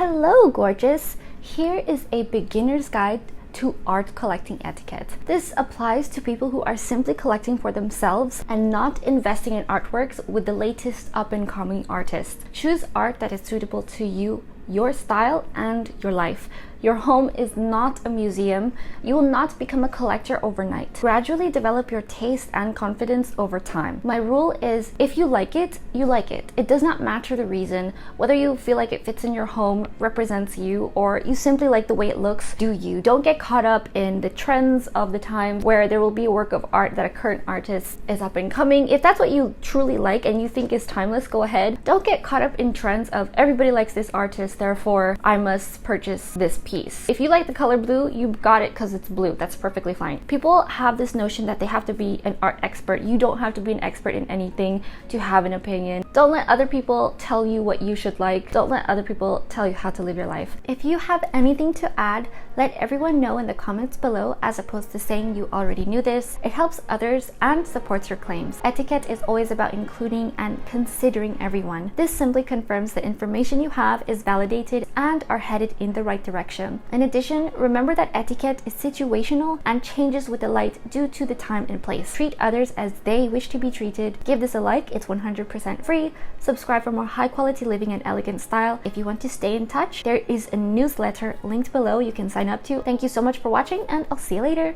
Hello, gorgeous! Here is a beginner's guide to art collecting etiquette. This applies to people who are simply collecting for themselves and not investing in artworks with the latest up-and-coming artists. Choose art that is suitable to you, your style, and your life. Your home is not a museum. You will not become a collector overnight. Gradually develop your taste and confidence over time. My rule is, if you like it, you like it. It does not matter the reason. Whether you feel like it fits in your home, represents you, or you simply like the way it looks, do you. Don't get caught up in the trends of the time where there will be a work of art that a current artist is up and coming. If that's what you truly like and you think is timeless, go ahead. Don't get caught up in trends of everybody likes this artist, therefore I must purchase this piece. If you like the color blue, you got it because it's blue. That's perfectly fine. People have this notion that they have to be an art expert. You don't have to be an expert in anything to have an opinion. Don't let other people tell you what you should like. Don't let other people tell you how to live your life. If you have anything to add, let everyone know in the comments below, as opposed to saying you already knew this. It helps others and supports your claims. Etiquette is always about including and considering everyone. This simply confirms the information you have is validated and are headed in the right direction. In addition, remember that etiquette is situational and changes with the light due to the time and place. Treat others as they wish to be treated. Give this a like, it's 100% free. Subscribe for more high quality living and elegant style. If you want to stay in touch, there is a newsletter linked below you can sign up to. Thank you so much for watching, and I'll see you later.